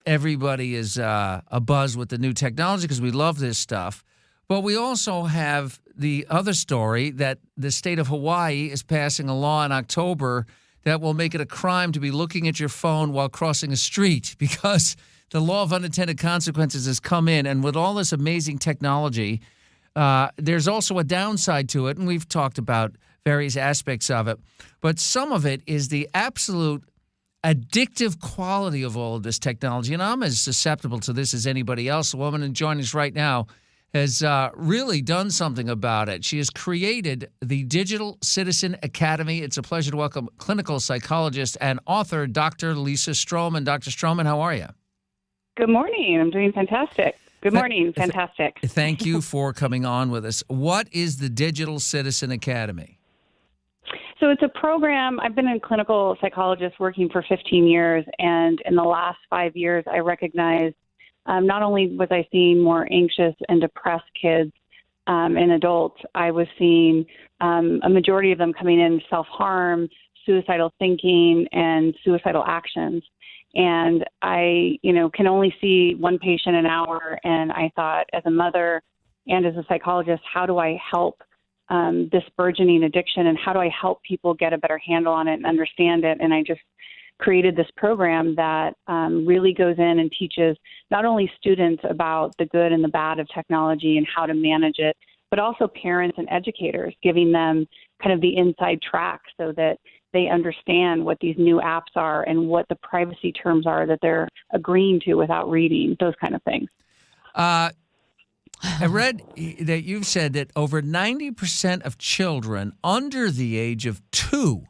everybody is abuzz with the new technology because we love this stuff. But we also have the other story that the state of Hawaii is passing a law in October that will make it a crime to be looking at your phone while crossing a street because the law of unintended consequences has come in. And with all this amazing technology, there's also a downside to it, and we've talked about various aspects of it. But some of it is the absolute addictive quality of all of this technology. And I'm as susceptible to this as anybody else. The woman joining us right now has really done something about it. She has created the Digital Citizen Academy. It's a pleasure to welcome clinical psychologist and author Dr. Lisa Strohman. Dr. Strohman, how are you? Good morning. I'm doing fantastic. Good morning. Fantastic. Thank you for coming on with us. What is the Digital Citizen Academy? So it's a program. I've been a clinical psychologist working for 15 years, and in the last 5 years, I recognized not only was I seeing more anxious and depressed kids and adults, I was seeing a majority of them coming in self-harm, suicidal thinking, and suicidal actions. And I, can only see one patient an hour. And I thought, as a mother and as a psychologist, how do I help this burgeoning addiction, and how do I help people get a better handle on it and understand it? And I just created this program that really goes in and teaches not only students about the good and the bad of technology and how to manage it, but also parents and educators, giving them kind of the inside track so that they understand what these new apps are and what the privacy terms are that they're agreeing to without reading, those kind of things. I read that you've said that over 90% of children under the age of 2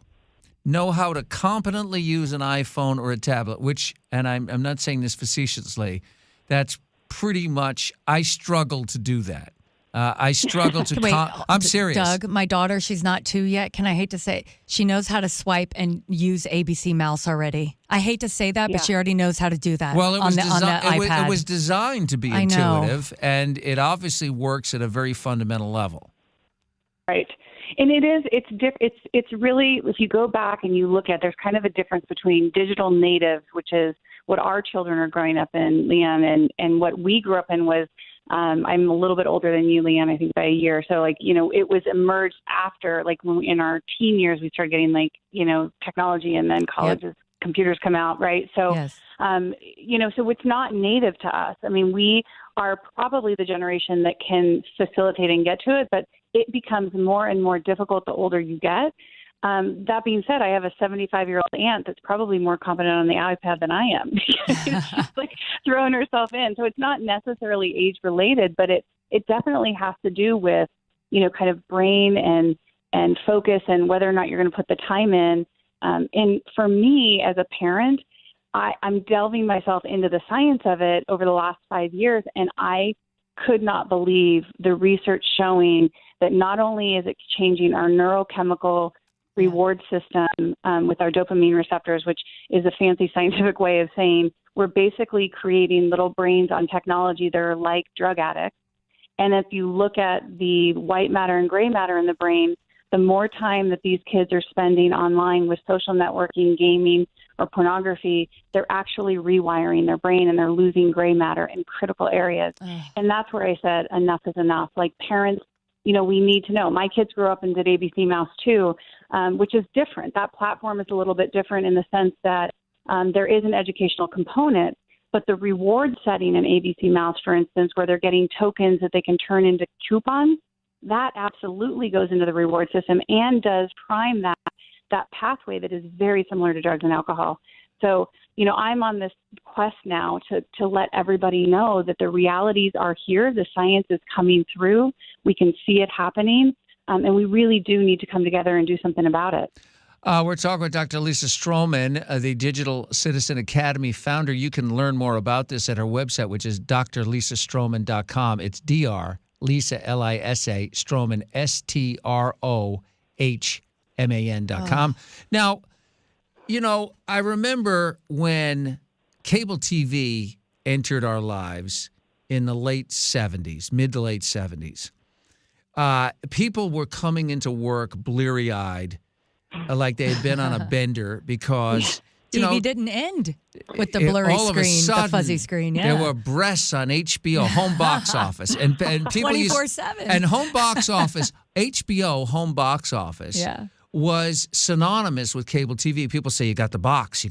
know how to competently use an iPhone or a tablet, which, and I'm not saying this facetiously, that's pretty much, I struggle to do that. I struggle to. Wait, I'm serious. Doug, my daughter, she's not 2 yet. I hate to say it, she knows how to swipe and use ABC Mouse already. I hate to say that, but she already knows how to do that. Well, on the iPad. It was designed to be intuitive, and it obviously works at a very fundamental level. Right. And it's really, if you go back and you look at, there's kind of a difference between digital natives, which is what our children are growing up in, Leanne, and what we grew up in was, I'm a little bit older than you, Leanne, I think by a year. So it was emerged after, when in our teen years, we started getting technology, and then colleges, computers come out. Right. So, yes. So it's not native to us. I mean, we are probably the generation that can facilitate and get to it, but it becomes more and more difficult the older you get. That being said, I have a 75-year-old aunt that's probably more competent on the iPad than I am because she's throwing herself in. So it's not necessarily age related, but it definitely has to do with, kind of brain and focus and whether or not you're going to put the time in. And for me as a parent, I'm delving myself into the science of it over the last 5 years, and I could not believe the research showing that not only is it changing our neurochemical reward system with our dopamine receptors, which is a fancy scientific way of saying we're basically creating little brains on technology that are like drug addicts. And if you look at the white matter and gray matter in the brain, the more time that these kids are spending online with social networking, gaming, or pornography, they're actually rewiring their brain and they're losing gray matter in critical areas. And that's where I said enough is enough. Like parents, we need to know. My kids grew up and did ABC Mouse too, which is different. That platform is a little bit different in the sense that there is an educational component, but the reward setting in ABC Mouse, for instance, where they're getting tokens that they can turn into coupons, that absolutely goes into the reward system and does prime that pathway that is very similar to drugs and alcohol. So, I'm on this quest now to let everybody know that the realities are here. The science is coming through. We can see it happening. And we really do need to come together and do something about it. We're talking with Dr. Lisa Strohman, the Digital Citizen Academy founder. You can learn more about this at her website, which is drlisastrohman.com. It's Dr. Lisa, L-I-S-A, Strohman, S-T-R-O-H-M-A-N.com. Now, I remember when cable TV entered our lives in the late 70s, mid to late 70s. People were coming into work bleary-eyed, like they had been on a bender because TV didn't end with the blurry all of a screen, sudden, the fuzzy screen. Yeah. There were breasts on HBO home box office, and people 24/7. And home box office, HBO home box office. Was synonymous with cable TV. People say, you got the box,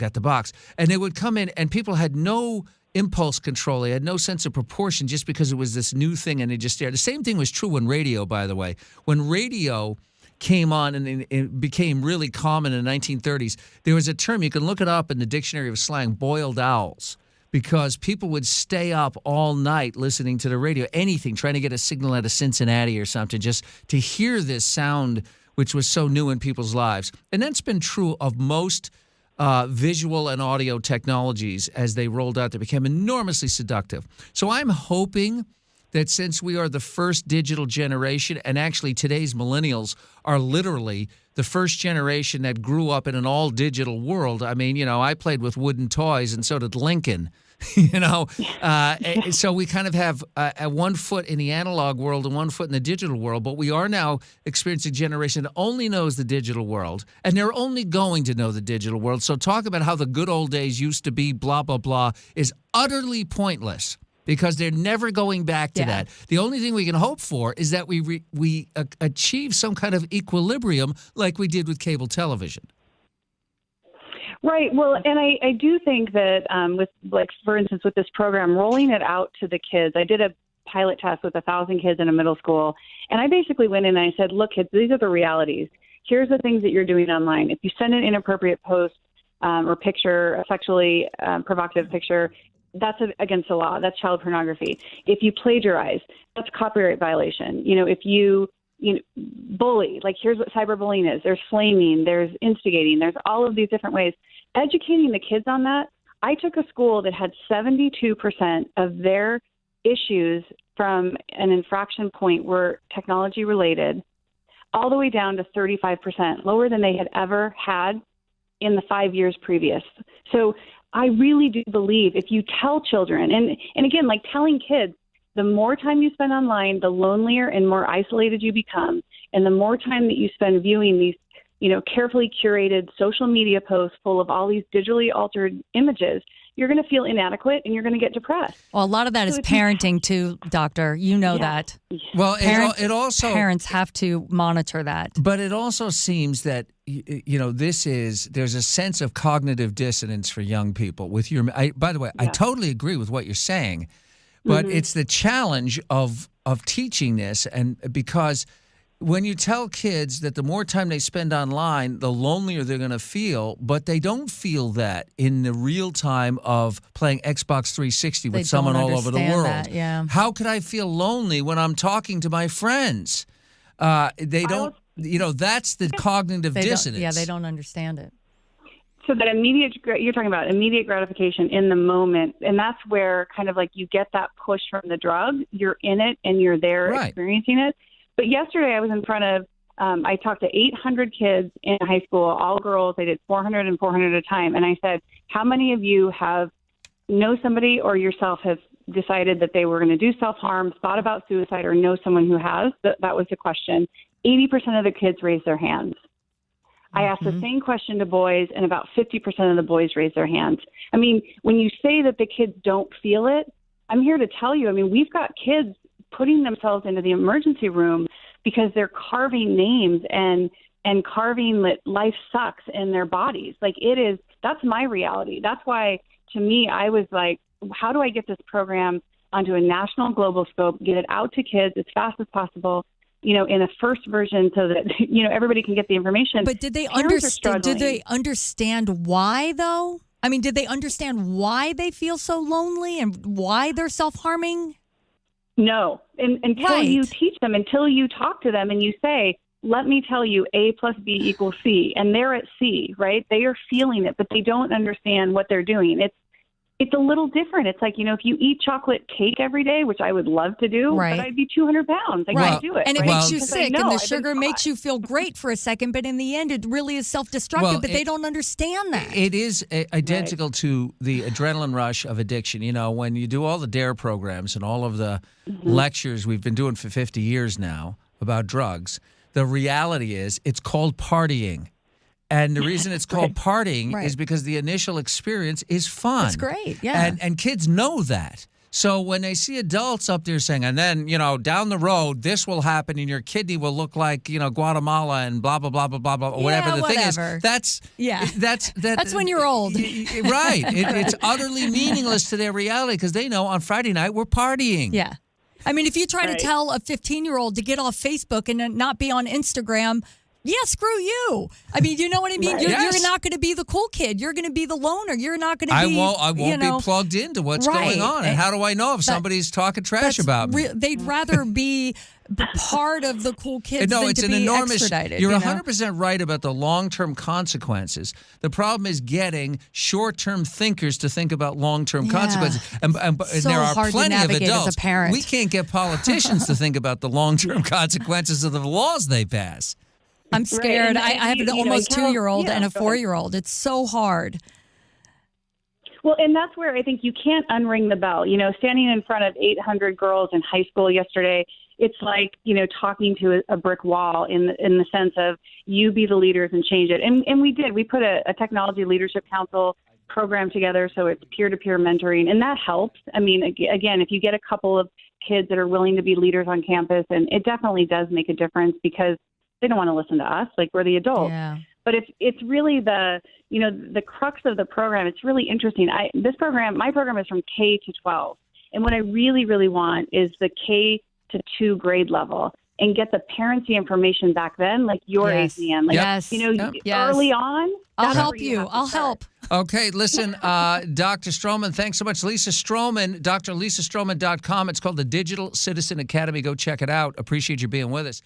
and they would come in, and people had no impulse control. They had no sense of proportion just because it was this new thing, and they just stared. The same thing was true when radio, by the way. When radio came on and it became really common in the 1930s, there was a term, you can look it up in the Dictionary of Slang, boiled owls, because people would stay up all night listening to the radio, anything, trying to get a signal out of Cincinnati or something, just to hear this sound, which was so new in people's lives. And that's been true of most visual and audio technologies as they rolled out. They became enormously seductive. So I'm hoping that since we are the first digital generation, and actually today's millennials are literally the first generation that grew up in an all-digital world. I mean, I played with wooden toys, and so did Lincoln. So we kind of have one foot in the analog world and one foot in the digital world, but we are now experiencing a generation that only knows the digital world, and they're only going to know the digital world. So talk about how the good old days used to be, blah, blah, blah, is utterly pointless because they're never going back to that. The only thing we can hope for is that we achieve some kind of equilibrium like we did with cable television. Right. Well, and I do think that with, like, for instance, with this program, rolling it out to the kids, I did a pilot test with 1,000 kids in a middle school. And I basically went in and I said, look, kids, these are the realities. Here's the things that you're doing online. If you send an inappropriate post or picture, a sexually provocative picture, that's against the law. That's child pornography. If you plagiarize, that's copyright violation. If you bully, like, here's what cyberbullying is. There's flaming, there's instigating, there's all of these different ways. Educating the kids on that. I took a school that had 72% of their issues from an infraction point were technology related, all the way down to 35%, lower than they had ever had in the 5 years previous. So I really do believe if you tell children, and again, like telling kids, the more time you spend online, the lonelier and more isolated you become. And the more time that you spend viewing these, carefully curated social media posts full of all these digitally altered images, you're going to feel inadequate and you're going to get depressed. Well, a lot of that is parenting too, Doctor. You know that. Well, it also parents have to monitor that. But it also seems that there's a sense of cognitive dissonance for young people with by the way, I totally agree with what you're saying. But it's the challenge of teaching this, and because when you tell kids that the more time they spend online, the lonelier they're going to feel, but they don't feel that in the real time of playing Xbox 360 with someone all over the world. That, How could I feel lonely when I'm talking to my friends? They don't, that's the cognitive dissonance. They don't understand it. So that you're talking about immediate gratification in the moment. And that's where kind of like you get that push from the drug. You're in it and you're there experiencing it. But yesterday I was in front of, I talked to 800 kids in high school, all girls. I did 400 and 400 at a time. And I said, how many of you know somebody or yourself have decided that they were going to do self-harm, thought about suicide, or know someone who has? That was the question. 80% of the kids raised their hands. I asked the same question to boys, and about 50% of the boys raised their hands. I mean, when you say that the kids don't feel it, I'm here to tell you, we've got kids putting themselves into the emergency room because they're carving names and carving that life sucks in their bodies. Like, that's my reality. That's why, to me, I was like, how do I get this program onto a national global scope, get it out to kids as fast as possible, in a first version so that, everybody can get the information. But did they understand? Did they understand why, though? Did they understand why they feel so lonely and why they're self-harming? No. Until you teach them, until you talk to them and you say, let me tell you, A plus B equals C. And they're at C, right? They are feeling it, but they don't understand what they're doing. It's a little different. It's like, if you eat chocolate cake every day, which I would love to do, but I'd be 200 pounds. I can't do it. And it makes you sick, and the sugar makes you feel great for a second, but in the end, it really is self-destructive, but they don't understand that. It is identical to the adrenaline rush of addiction. When you do all the DARE programs and all of the lectures we've been doing for 50 years now about drugs, the reality is it's called partying. And the reason it's called partying Right. is because the initial experience is fun. It's great, yeah. And kids know that. So when they see adults up there saying, and then, down the road, this will happen and your kidney will look like, Guatemala and blah, blah, blah, blah, blah, blah, whatever the thing is. That's when you're old. Right. It's utterly meaningless to their reality because they know on Friday night we're partying. Yeah. I mean, if you try to tell a 15-year-old to get off Facebook and not be on Instagram, yeah, screw you. I mean, you know what I mean? Right. You're not going to be the cool kid. You're going to be the loner. You're not going to be. I won't be plugged into what's going on. And how do I know if somebody's talking trash about me? They'd rather be part of the cool kids than it's to an be enormous. extradited. You're 100% right about the long-term consequences. The problem is getting short-term thinkers to think about long-term consequences. And there are hard to plenty of navigate adults. as a parent. We can't get politicians to think about the long-term consequences of the laws they pass. I'm scared. Right. I have an almost 2-year-old and a 4-year-old. It's so hard. Well, and that's where I think you can't unring the bell. Standing in front of 800 girls in high school yesterday, it's like, talking to a brick wall in the sense of you be the leaders and change it. And we did. We put a technology leadership council program together, so it's peer-to-peer mentoring, and that helps. I mean, again, if you get a couple of kids that are willing to be leaders on campus, and it definitely does make a difference because they don't want to listen to us, like we're the adults. Yeah. But it's really the crux of the program. It's really interesting. My program is from K to 12. And what I really, really want is the K to 2 grade level and get the parents the information back then, like your Yes. ACN. Like, early on. I'll that's help where you. have to I'll start. help. Okay, listen, Dr. Strohman, thanks so much. Lisa Strohman, drlisastrohman.com. It's called the Digital Citizen Academy. Go check it out. Appreciate you being with us.